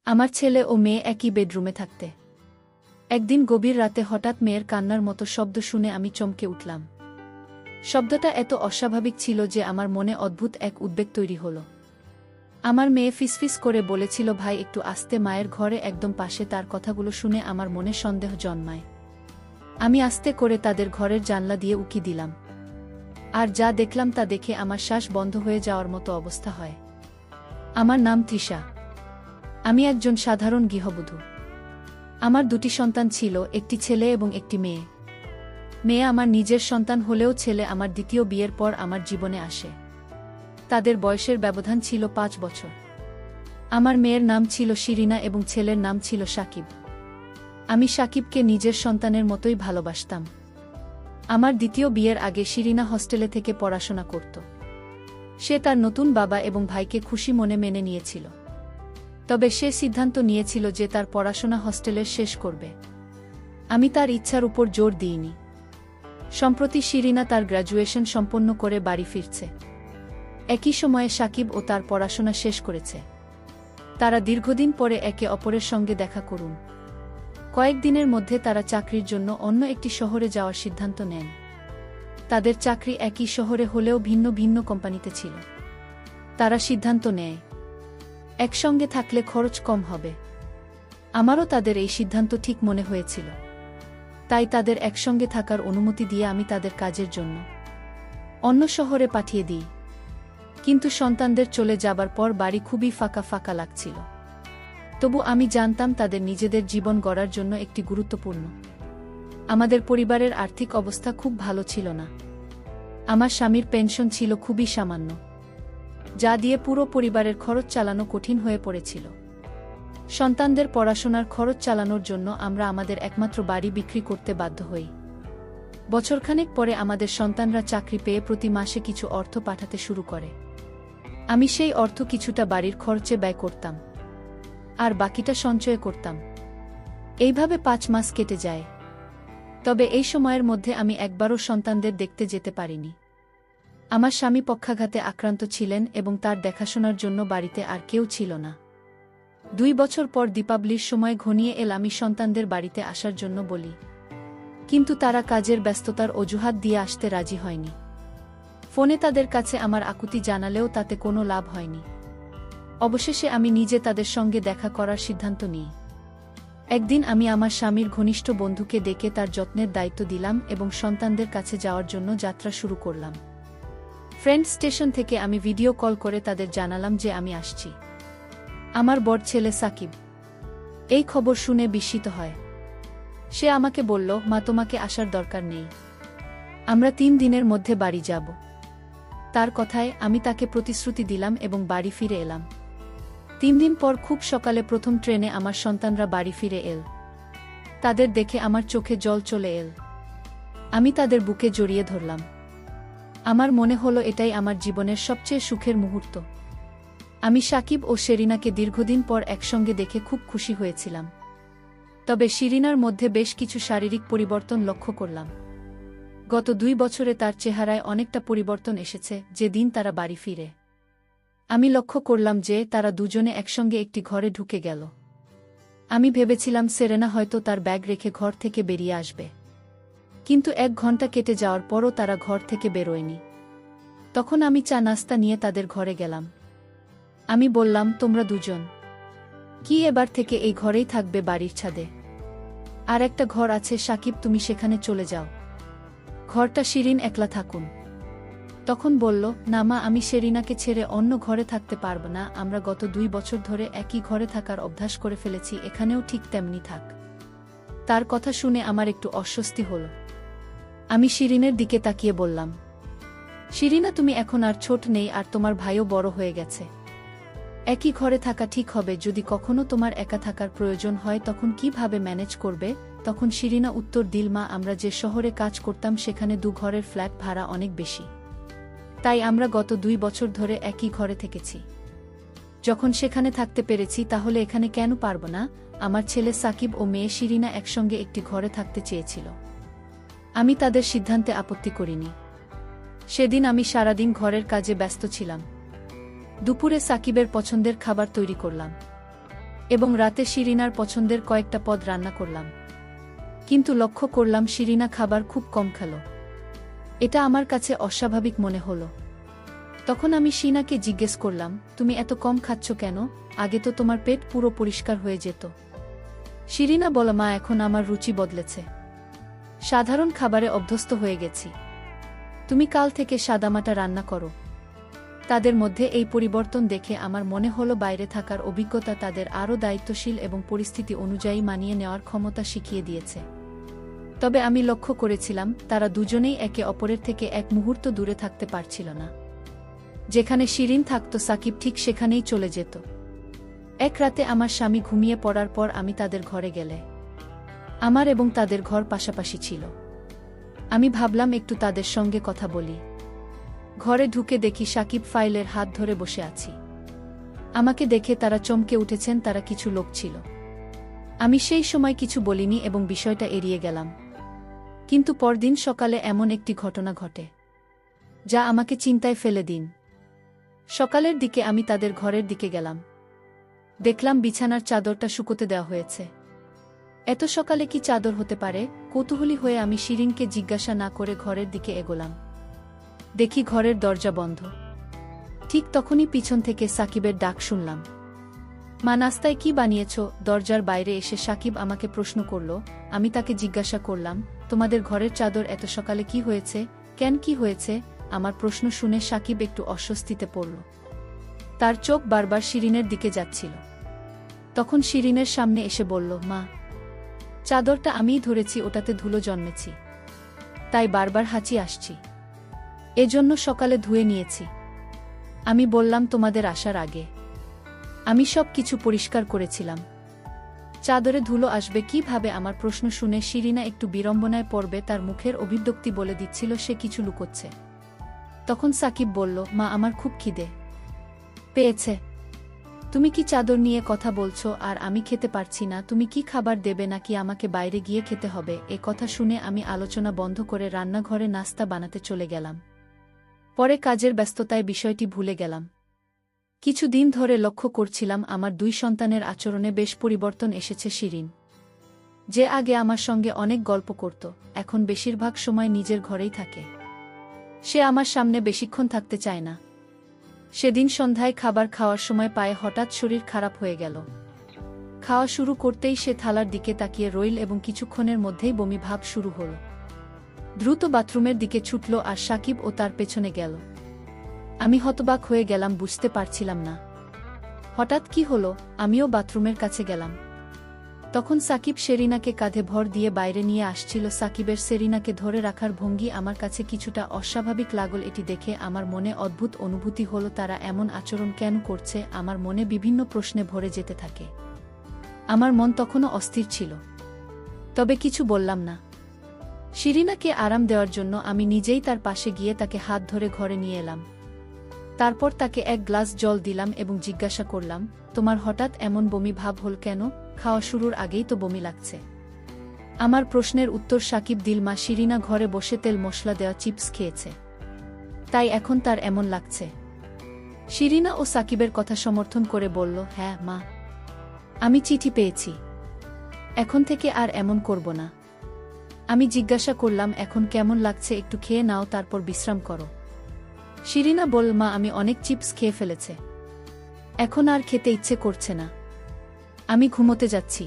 আমার ছেলে ও মেয়ে একই বেডরুমে থাকতে। একদিন গভীর রাতে হঠাৎ মেয়ের কান্নার মতো শব্দ শুনে আমি চমকে উঠলাম। শব্দটা এত অস্বাভাবিক ছিল যে আমার মনে অদ্ভুত এক উদ্বেগ তৈরি হল। আমার মেয়ে ফিসফিস করে বলেছিল, ভাই একটু আস্তে। মায়ের ঘরে একদম পাশে। তার কথাগুলো শুনে আমার মনে সন্দেহ জন্মায়। আমি আস্তে করে তাদের ঘরের জানলা দিয়ে উকি দিলাম। আর যা দেখলাম তা দেখে আমার শ্বাস বন্ধ হয়ে যাওয়ার মতো অবস্থা হয়। আমার নাম তৃষা। আমি একজন সাধারণ গৃহবধূ। আমার দুটি সন্তান ছিল, একটি ছেলে এবং একটি মেয়ে। মেয়ে আমার নিজের সন্তান হলেও ছেলে আমার দ্বিতীয় বিয়ের পর আমার জীবনে আসে। তাদের বয়সের ব্যবধান ছিল 5 বছর। আমার মেয়ের নাম ছিল শিরিনা এবং ছেলের নাম ছিল সাকিব। আমি সাকিবকে নিজের সন্তানের মতোই ভালোবাসতাম। আমার দ্বিতীয় বিয়ের আগে শিরিনা হস্টেলে থেকে পড়াশোনা করত। সে তার নতুন বাবা এবং ভাইকে খুশি মনে মেনে নিয়েছিল। তবে সে সিদ্ধান্ত নিয়েছিল যে তার পড়াশোনা হস্টেলের শেষ করবে। আমি তার ইচ্ছার উপর জোর দিইনি। সম্প্রতি শিরিনা তার গ্র্যাজুয়েশন সম্পন্ন করে বাড়ি ফিরছে। একই সময়ে সাকিব ও তার পড়াশোনা শেষ করেছে। তারা দীর্ঘদিন পরে একে অপরের সঙ্গে দেখা করুন। কয়েকদিনের মধ্যে তারা চাকরির জন্য অন্য একটি শহরে যাওয়ার সিদ্ধান্ত নেন। তাদের চাকরি একই শহরে হলেও ভিন্ন ভিন্ন কোম্পানিতে ছিল। তারা সিদ্ধান্ত নেয়, একসঙ্গে থাকলে খরচ কম হবে। আমারও তাদের এই সিদ্ধান্ত ঠিক মনে হয়েছিল। তাই তাদের একসঙ্গে থাকার অনুমতি দিয়ে আমি তাদের কাজের জন্য অন্য শহরে পাঠিয়ে দিই। কিন্তু সন্তানদের চলে যাবার পর বাড়ি খুবই ফাঁকা ফাঁকা লাগছিল। তবু আমি জানতাম তাদের নিজেদের জীবন গড়ার জন্য একটি গুরুত্বপূর্ণ। আমাদের পরিবারের আর্থিক অবস্থা খুব ভালো ছিল না। আমার স্বামীর পেনশন ছিল খুবই সামান্য, যা দিয়ে পুরো পরিবারের খরচ চালানো কঠিন হয়ে পড়েছিল। সন্তানদের পড়াশোনার খরচ চালানোর জন্য আমরা আমাদের একমাত্র বাড়ি বিক্রি করতে বাধ্য হই। বছরখানেক পরে আমাদের সন্তানরা চাকরি পেয়ে প্রতি মাসে কিছু অর্থ পাঠাতে শুরু করে। আমি সেই অর্থ কিছুটা বাড়ির খরচে ব্যয় করতাম, আর বাকিটা সঞ্চয় করতাম। এইভাবে 5 মাস কেটে যায়। তবে এই সময়ের মধ্যে আমি একবারও সন্তানদের দেখতে যেতে পারিনি। আমার স্বামী পক্ষাঘাতে আক্রান্ত ছিলেন এবং তার দেখাশোনার জন্য বাড়িতে আর কেউ ছিল না। 2 বছর পর দীপাবলির সময় ঘনিয়ে এল। আমি সন্তানদের বাড়িতে আসার জন্য বলি, কিন্তু তারা কাজের ব্যস্ততার অজুহাত দিয়ে আসতে রাজি হয়নি। ফোনে তাদের কাছে আমার আকুতি জানালেও তাতে কোনো লাভ হয়নি। অবশেষে আমি নিজে তাদের সঙ্গে দেখা করার সিদ্ধান্ত নিই। একদিন আমি আমার স্বামীর ঘনিষ্ঠ বন্ধুকে ডেকে তার যত্নের দায়িত্ব দিলাম এবং সন্তানদের কাছে যাওয়ার জন্য যাত্রা শুরু করলাম। ফ্রেন্ড স্টেশন থেকে আমি ভিডিও কল করে তাদের জানালাম যে আমি আসছি। আমার বড় ছেলে সাকিব এই খবর শুনে বিস্মিত হয়। সে আমাকে বলল, মা, তোমাকে আসার দরকার নেই, আমরা 3 দিনের মধ্যে বাড়ি যাব। তার কথায় আমি তাকে প্রতিশ্রুতি দিলাম এবং বাড়ি ফিরে এলাম। 3 দিন পর খুব সকালে প্রথম ট্রেনে আমার সন্তানরা বাড়ি ফিরে এল। তাদের দেখে আমার চোখে জল চলে এল। আমি তাদের বুকে জড়িয়ে ধরলাম। আমার মনে হলো এটাই আমার জীবনের সবচেয়ে সুখের মুহূর্ত। আমি সাকিব ও শিরিনাকে দীর্ঘদিন পর একসঙ্গে দেখে খুব খুশি হয়েছিলাম। তবে শিরিনার মধ্যে বেশ কিছু শারীরিক পরিবর্তন লক্ষ্য করলাম। গত 2 বছরে তার চেহারায় অনেকটা পরিবর্তন এসেছে। যেদিন তারা বাড়ি ফিরে, আমি লক্ষ্য করলাম যে তারা দুজনে একসঙ্গে একটি ঘরে ঢুকে গেল। আমি ভেবেছিলাম সেরেনা হয়তো তার ব্যাগ রেখে ঘর থেকে বেরিয়ে আসবে। কিন্তু 1 ঘন্টা কেটে যাওয়ার পরও তারা ঘর থেকে বেরোয়নি। তখন আমি চা নাস্তা নিয়ে তাদের ঘরে গেলাম। আমি বললাম, তোমরা দুজন কি এবার থেকে এই ঘরেই থাকবে বাড়ির ছাদে? আর একটা ঘর আছে সাকিব, তুমি সেখানে চলে যাও। ঘরটা শিরিন একলা থাকুন। তখন বলল, না মা, আমি শিরিনাকে ছেড়ে অন্য ঘরে থাকতে পারব না। আমরা গত 2 বছর ধরে একই ঘরে থাকার অভ্যাস করে ফেলেছি, এখানেও ঠিক তেমনি থাক। তার কথা শুনে আমার একটু অস্বস্তি হল। আমি শিরিনের দিকে তাকিয়ে বললাম, শিরিনা, তুমি এখন আর ছোট নেই, আর তোমার ভাইও বড় হয়ে গেছে। একই ঘরে থাকা ঠিক হবে। যদি কখনো তোমার একা থাকার প্রয়োজন হয় তখন কিভাবে ম্যানেজ করবে? তখন শিরিনা উত্তর দিল, মা, আমরা যে শহরে কাজ করতাম সেখানে 2 ঘরের ফ্ল্যাট ভাড়া অনেক বেশি। তাই আমরা গত 2 বছর ধরে একই ঘরে থেকেছি। যখন সেখানে থাকতে পেরেছি তাহলে এখানে কেন পারব না? আমার ছেলে সাকিব ও মেয়ে শিরিনা একসঙ্গে একটি ঘরে থাকতে চেয়েছিল। আমি তাদের সিদ্ধান্তে আপত্তি করিনি। সেদিন আমি সারাদিন ঘরের কাজে ব্যস্ত ছিলাম। দুপুরে সাকিবের পছন্দের খাবার তৈরি করলাম। এবং রাতে শিরিনার পছন্দের কয়েকটা পদ রান্না করলাম। কিন্তু লক্ষ্য করলাম শিরিনা খাবার খুব কম খেলো। এটা আমার কাছে অস্বাভাবিক মনে হলো। তখন আমি শিনাকে জিজ্ঞেস করলাম, তুমি এত কম খাচ্ছ কেন? আগে তো তোমার পেট পুরো পরিষ্কার হয়ে যেত। শিরিনা বলল, মা, এখন আমার রুচি বদলেছে। সাধারণ খাবারে অভ্যস্ত হয়ে গেছি। তুমি কাল থেকে সাদামাটা রান্না করো। তাদের মধ্যে এই পরিবর্তন দেখে আমার মনে হলো বাইরে থাকার অভিজ্ঞতা তাদের আরও দায়িত্বশীল এবং পরিস্থিতি অনুযায়ী মানিয়ে নেওয়ার ক্ষমতা শিখিয়ে দিয়েছে। তবে আমি লক্ষ্য করেছিলাম তারা দুজনেই একে অপরের থেকে এক মুহূর্ত দূরে থাকতে পারছিল না। যেখানে শিরিন থাকত সাকিব ঠিক সেখানেই চলে যেত। এক রাতে আমার স্বামী ঘুমিয়ে পড়ার পর আমি তাদের ঘরে গেলে আমার এবং তাদের ঘর পাশাপাশি ছিল। আমি ভাবলাম একটু তাদের সঙ্গে কথা বলি। ঘরে ঢুকে দেখি সাকিব ফাইলের হাত ধরে বসে আছি। আমাকে দেখে তারা চমকে উঠেছেন। তারা কিছু লোক ছিল। আমি সেই সময় কিছু বলিনি এবং বিষয়টা এড়িয়ে গেলাম। কিন্তু পরদিন সকালে এমন একটি ঘটনা ঘটে যা আমাকে চিন্তায় ফেলে দিন। সকালের দিকে আমি তাদের ঘরের দিকে গেলাম। দেখলাম বিছানার চাদরটা শুকোতে দেওয়া হয়েছে। এত সকালে কি চাদর হতে পারে? কৌতূহলী হয়ে আমি শিরিনকে জিজ্ঞাসা না করে ঘরের দিকে এগোলাম। দেখি ঘরের দরজা বন্ধ। ঠিক তখনই পিছন থেকে সাকিবের ডাক শুনলাম, মা, নাস্তায় কি বানিয়েছ? দরজার বাইরে এসে সাকিব আমাকে প্রশ্ন করল। আমি তাকে জিজ্ঞাসা করলাম, তোমাদের ঘরের চাদর এত সকালে কি হয়েছে? কেন, কি হয়েছে? আমার প্রশ্ন শুনে সাকিব একটু অস্বস্তিতে পড়ল। তার চোখ বারবার শিরিনের দিকে যাচ্ছিল। তখন শিরিনের সামনে এসে বলল, মা, চাদরটা আমিই ধরেছি, ওটাতে ধুলো জন্মেছি, তাই বারবার হাঁচি আসছি, এজন্য সকালে ধুয়ে নিয়েছি। আমি বললাম, তোমাদের আসার আগে আমি সব কিছু পরিষ্কার করেছিলাম, চাদরে ধুলো আসবে কিভাবে? আমার প্রশ্ন শুনে শিরিনা একটু বিড়ম্বনায় পড়বে তার মুখের অভিব্যক্তি বলে দিচ্ছিল সে কিছু লুকোচ্ছে। তখন সাকিব বলল, মা, আমার খুব খিদে পেয়েছে। তুমি কি চাদর নিয়ে কথা বলছো? আর আমি খেতে পারছি না। তুমি কি খাবার দেবে নাকি আমাকে বাইরে গিয়ে খেতে হবে? এ কথা শুনে আমি আলোচনা বন্ধ করে রান্নাঘরে নাস্তা বানাতে চলে গেলাম। পরে কাজের ব্যস্ততায় বিষয়টি ভুলে গেলাম। কিছুদিন ধরে লক্ষ্য করছিলাম আমার দুই সন্তানের আচরণে বেশ পরিবর্তন এসেছে। শিরিন, যে আগে আমার সঙ্গে অনেক গল্প করত, এখন বেশিরভাগ সময় নিজের ঘরেই থাকে। সে আমার সামনে বেশিক্ষণ থাকতে চায় না। সেদিন সন্ধ্যায় খাবার খাওয়ার সময় পায়ে হঠাৎ শরীর খারাপ হয়ে গেল। খাওয়া শুরু করতেই সে থালার দিকে তাকিয়ে রইল এবং কিছুক্ষণের মধ্যেই বমি ভাব শুরু হল। দ্রুত বাথরুমের দিকে ছুটল আর সাকিব ও তার পেছনে গেল। আমি হতবাক হয়ে গেলাম, বুঝতে পারছিলাম না হঠাৎ কি হলো। আমিও বাথরুমের কাছে গেলাম। তখন সাকিব সেরিনাকে কাঁধে ভর দিয়ে বাইরে নিয়ে আসছিল। সাকিবের সেরিনাকে ধরে রাখার ভঙ্গি আমার কাছে কিছুটা অস্বাভাবিক লাগল। এটি দেখে আমার মনে অদ্ভুত অনুভূতি হলো, তারা এমন আচরণ কেন করছে? আমার মনে বিভিন্ন প্রশ্নে ভরে যেতে থাকে। আমার মন তখনও অস্থির ছিল, তবে কিছু বললাম না। শিরিনাকে আরাম দেওয়ার জন্য আমি নিজেই তার পাশে গিয়ে তাকে হাত ধরে ঘরে নিয়ে এলাম। তারপর তাকে এক গ্লাস জল দিলাম এবং জিজ্ঞাসা করলাম, তোমার হঠাৎ এমন বমি ভাব হল কেন? খাওয়া শুরুর আগেই তো বমি লাগছে। আমার প্রশ্নের উত্তর সাকিব দিল, মা, শিরিনা ঘরে বসে তেল মশলা দেওয়া চিপস খেয়েছে, তাই এখন তার এমন লাগছে। শিরিনা ও সাকিবের কথা সমর্থন করে বলল, হ্যাঁ মা, আমি চিঠি পেয়েছি, এখন থেকে আর এমন করব না। আমি জিজ্ঞাসা করলাম, এখন কেমন লাগছে? একটু খেয়ে নাও, তারপর বিশ্রাম করো। শিরিনা বলল, মা, আমি অনেক চিপস খেয়ে ফেলেছে, এখন আর খেতে ইচ্ছে করছে না, আমি ঘুমোতে যাচ্ছি,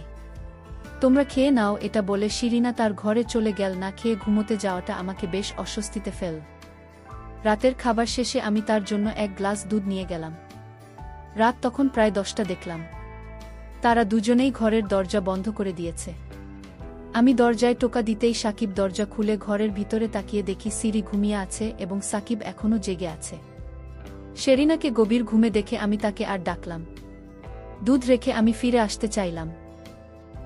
তোমরা খেয়ে নাও। এটা বলে শিরিনা তার ঘরে চলে গেল। না খেয়ে ঘুমোতে যাওয়াটা আমাকে বেশ অস্বস্তিতে ফেল। রাতের খাবার শেষে আমি তার জন্য এক গ্লাস দুধ নিয়ে গেলাম। রাত তখন প্রায় 10টা। দেখলাম তারা দুজনেই ঘরের দরজা বন্ধ করে দিয়েছে। আমি দরজায় টোকা দিতেই সাকিব দরজা খুলে ঘরের ভিতরে তাকিয়ে দেখি সিরি ঘুমিয়ে আছে এবং সাকিব এখনও জেগে আছে। শেরিনাকে গভীর ঘুমে দেখে আমি তাকে আর ডাকলাম। দুধ রেখে আমি ফিরে আসতে চাইলাম,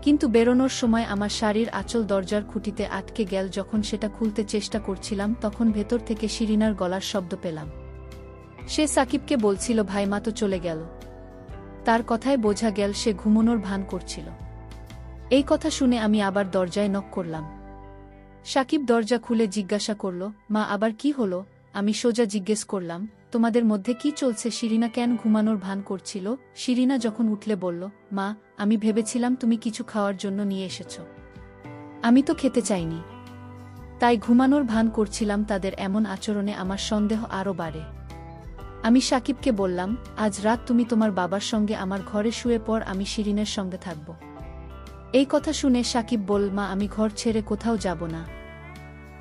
কিন্তু বেরোনোর সময় আমার শাড়ির আঁচল দরজার খুঁটিতে আটকে গেল। যখন সেটা খুলতে চেষ্টা করছিলাম তখন ভেতর থেকে শিরিনার গলার শব্দ পেলাম। সে সাকিবকে বলছিল, ভাই, মা তো চলে গেল। তার কথায় বোঝা গেল সে ঘুমানোর ভান করছিল। এই কথা শুনে আমি আবার দরজায় নক করলাম। সাকিব দরজা খুলে জিজ্ঞাসা করল, মা, আবার কি হলো? আমি সোজা জিজ্ঞেস করলাম, তোমাদের মধ্যে কি চলছে? শিরিনা কেন ঘুমানোর ভান করছিল? শিরিনা যখন উঠলে বলল, মা, আমি ভেবেছিলাম তুমি কিছু খাওয়ার জন্য নিয়ে এসেছ। আমি তো খেতে চাইনি, তাই ঘুমানোর ভান করছিলাম। তাদের এমন আচরণে আমার সন্দেহ আরও বাড়ে। আমি সাকিবকে বললাম, আজ রাত তুমি তোমার বাবার সঙ্গে আমার ঘরে শুয়ে পড়, আমি শিরিনের সঙ্গে থাকব। এই কথা শুনে সাকিব বলল, মা আমি ঘর ছেড়ে কোথাও যাব না।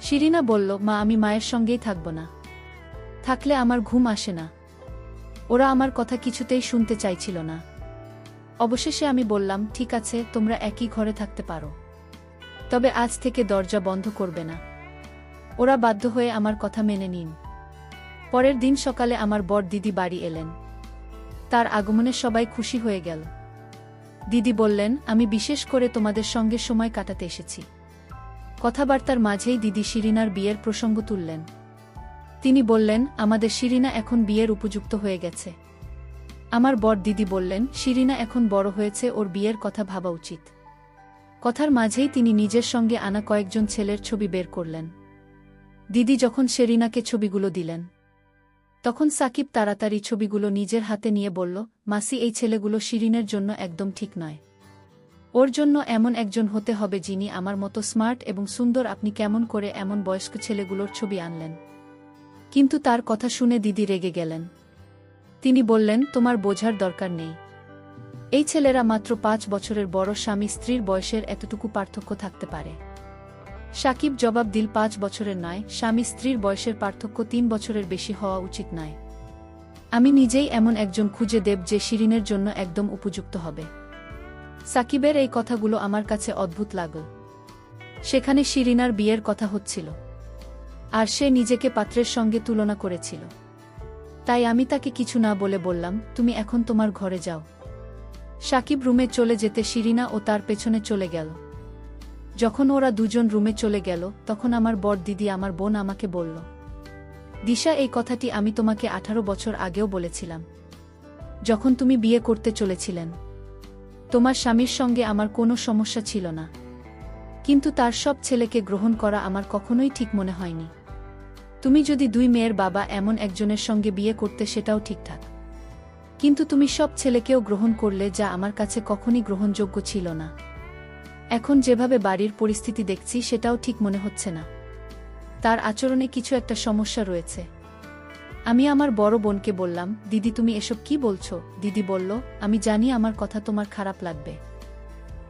শিরিনা বলল, মা আমি মায়ের সঙ্গেই থাকব না, থাকলে আমার ঘুম আসে না। ওরা আমার কথা কিছুতেই শুনতে চাইছিল না। অবশেষে আমি বললাম, ঠিক আছে, তোমরা একই ঘরে থাকতে পারো, তবে আজ থেকে দরজা বন্ধ করবে না। ওরা বাধ্য হয়ে আমার কথা মেনে নিন। পরের দিন সকালে আমার বড় দিদি বাড়ি এলেন। তার আগমনে সবাই খুশি হয়ে গেল। দিদি বললেন, আমি বিশেষ করে তোমাদের সঙ্গে সময় কাটাতে এসেছি। কথাবার্তার মাঝেই দিদি শিরিনার বিয়ের প্রসঙ্গ তুললেন। তিনি বললেন, আমাদের শিরিনা এখন বিয়ের উপযুক্ত হয়ে গেছে। আমার বড় দিদি বললেন, শিরিনা এখন বড় হয়েছে, ওর বিয়ের কথা ভাবা উচিত। কথার মাঝেই তিনি নিজের সঙ্গে আনা কয়েকজন ছেলের ছবি বের করলেন। দিদি যখন শিরিনাকে ছবিগুলো দিলেন, তখন সাকিব তাড়াতাড়ি ছবিগুলো নিজের হাতে নিয়ে বলল, মাসি এই ছেলেগুলো শিরিনের জন্য একদম ঠিক নয়। ওর জন্য এমন একজন হতে হবে যিনি আমার মতো স্মার্ট এবং সুন্দর। আপনি কেমন করে এমন বয়স্ক ছেলেগুলোর ছবি আনলেন? কিন্তু তার কথা শুনে দিদি রেগে গেলেন। তিনি বললেন, তোমার বোঝার দরকার নেই। এই ছেলেরা মাত্র 5 বছরের বড়, স্বামী স্ত্রীর বয়সের এতটুকু পার্থক্য থাকতে পারে। সাকিব জবাব দিল, 5 বছরের নয়, স্বামী স্ত্রীর বয়সের পার্থক্য 3 বছরের বেশি হওয়া উচিত নয়। আমি নিজেই এমন একজন খুঁজে দেব যে শিরিনের জন্য একদম উপযুক্ত হবে। সাকিবের এই কথাগুলো আমার কাছে অদ্ভুত লাগল। সেখানে শিরিনার বিয়ের কথা হচ্ছিল, আর সে নিজেকে পাত্রের সঙ্গে তুলনা করেছিল। তাই আমি তাকে কিছু না বলে বললাম, তুমি এখন তোমার ঘরে যাও। সাকিব রুমে চলে যেতে শিরিনা ও তার পেছনে চলে গেল। যখন ওরা দুজন রুমে চলে গেল, তখন আমার বড় দিদি, আমার বোন, আমাকে বলল, দিশা এই কথাটি আমি তোমাকে 18 বছর আগেও বলেছিলাম, যখন তুমি বিয়ে করতে চলেছিলেন। তোমার স্বামীর সঙ্গে আমার কোনো সমস্যা ছিল না, কিন্তু তার সব ছেলেকে গ্রহণ করা আমার কখনোই ঠিক মনে হয়নি। তুমি যদি 2 মেয়ের বাবা এমন একজনের সঙ্গে বিয়ে করতে সেটাও ঠিকঠাক, কিন্তু তুমি সব ছেলেকেও গ্রহণ করলে, যা আমার কাছে কখনই গ্রহণযোগ্য ছিল না। এখন যেভাবে বাড়ির পরিস্থিতি দেখছি সেটাও ঠিক মনে হচ্ছে না। তার আচরণে কিছু একটা সমস্যা রয়েছে। আমি আমার বড় বোনকে বললাম, দিদি তুমি এসব কি বলছো? দিদি বলল, আমি জানি আমার কথা তোমার খারাপ লাগবে,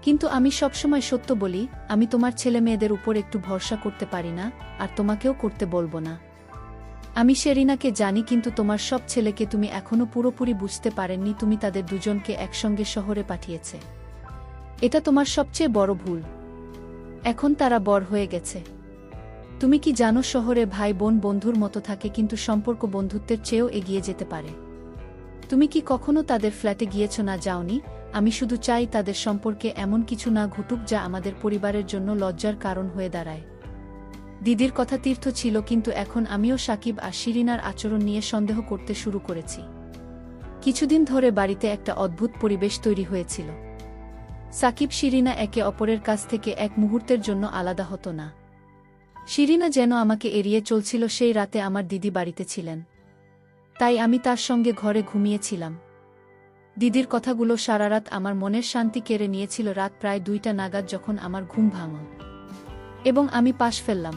কিন্তু আমি সবসময় সত্য বলি। আমি তোমার ছেলে মেয়েদের উপর একটু ভরসা করতে পারি না, আর তোমাকেও করতে বলবো না। আমি শিরিনাকে জানি, কিন্তু তোমার সব ছেলেকে তুমি এখনো পুরোপুরি বুঝতে পারেননি। তুমি তাদের দুজনকে একসঙ্গে শহরে পাঠিয়েছে, এটা তোমার সবচেয়ে বড় ভুল। এখন তারা বড় হয়ে গেছে। তুমি কি জানো, শহরে ভাই বোন বন্ধুর মতো থাকে, কিন্তু সম্পর্ক বন্ধুত্বের চেয়েও এগিয়ে যেতে পারে। তুমি কি কখনো তাদের ফ্ল্যাটে গিয়েছ? না, যাওনি। আমি শুধু চাই তাদের সম্পর্কে এমন কিছু না ঘটুক যা আমাদের পরিবারের জন্য লজ্জার কারণ হয়ে দাঁড়ায়। দিদির কথা তীর্থ ছিল, কিন্তু এখন আমিও সাকিব আর শিরিনার আচরণ নিয়ে সন্দেহ করতে শুরু করেছি। কিছুদিন ধরে বাড়িতে একটা অদ্ভুত পরিবেশ তৈরি হয়েছিল। সাকিব শিরিনা একে অপরের কাছ থেকে এক মুহূর্তের জন্য আলাদা হতো না। শিরিনা যেন আমাকে এড়িয়ে চলছিল। সেই রাতে আমার দিদি বাড়িতে ছিলেন, তাই আমি তার সঙ্গে ঘরে ঘুমিয়েছিলাম। দিদির কথাগুলো সারা রাত আমার মনের শান্তি কেড়ে নিয়েছিল। রাত প্রায় 2টা নাগাদ যখন আমার ঘুম ভাঙল এবং আমি পাশ ফেললাম,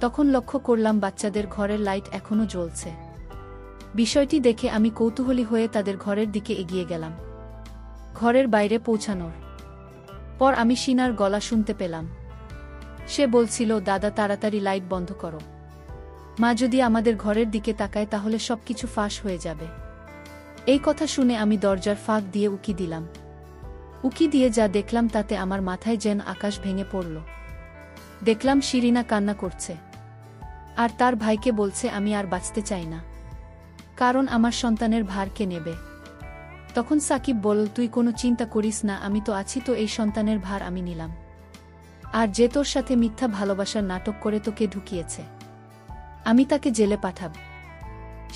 তখন লক্ষ্য করলাম বাচ্চাদের ঘরের লাইট এখনো জ্বলছে। বিষয়টি দেখে আমি কৌতূহলী হয়ে তাদের ঘরের দিকে এগিয়ে গেলাম। ঘরের বাইরে পৌঁছানোর পর আমি শিনার গলা শুনতে পেলাম। সে বলছিল, দাদা তাড়াতাড়ি লাইট বন্ধ করো। মা যদি আমাদের ঘরের দিকে তাকায় তাহলে সবকিছু ফাঁস হয়ে যাবে। এই কথা শুনে আমি দরজার ফাঁক দিয়ে উকি দিলাম। উকি দিয়ে যা দেখলাম তাতে আমার মাথায় যেন আকাশ ভেঙে পড়ল। দেখলাম শিরিনা কান্না করছে, আর তার ভাইকে বলছে, আমি আর বাঁচতে চাই না, কারণ আমার সন্তানের ভার কে নেবে। তখন সাকিব বলল, তুই কোনো চিন্তা করিস না, আমি তো আছি তো, এই সন্তানের ভার আমি নিলাম। আর যে তোর সাথে মিথ্যা ভালোবাসার নাটক করে তোকে ঢুকিয়েছে, আমি তাকে জেলে পাঠাব।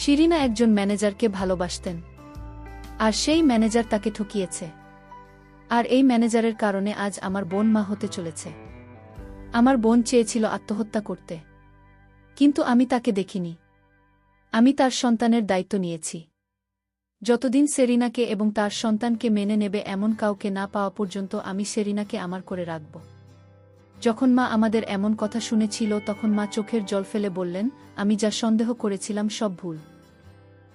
শিরিনা একজন ম্যানেজারকে ভালোবাসতেন, আর সেই ম্যানেজার তাকে ঠকিয়েছে। আর এই ম্যানেজারের কারণে আজ আমার বোন মা হতে চলেছে। আমার বোন চেয়েছিল আত্মহত্যা করতে, কিন্তু আমি তাকে দেখিনি। আমি তার সন্তানের দায়িত্ব নিয়েছি। যতদিন সেরিনাকে এবং তার সন্তানকে মেনে নেবে এমন কাউকে না পাওয়া পর্যন্ত আমি সেরিনাকে আমার করে রাখব। যখন মা আমাদের এমন কথা শুনেছিল তখন মা চোখের জল ফেলে বললেন, আমি যা সন্দেহ করেছিলাম সব ভুল।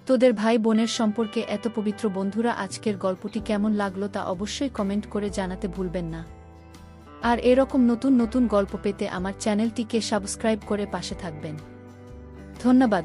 তোদের ভাই বোনের সম্পর্কে এত পবিত্র বন্ধুরা, আজকের গল্পটি কেমন লাগলো তা অবশ্যই কমেন্ট করে জানাতে ভুলবেন না। আর এরকম নতুন নতুন গল্প পেতে আমার চ্যানেলটিকে সাবস্ক্রাইব করে পাশে থাকবেন। ধন্যবাদ।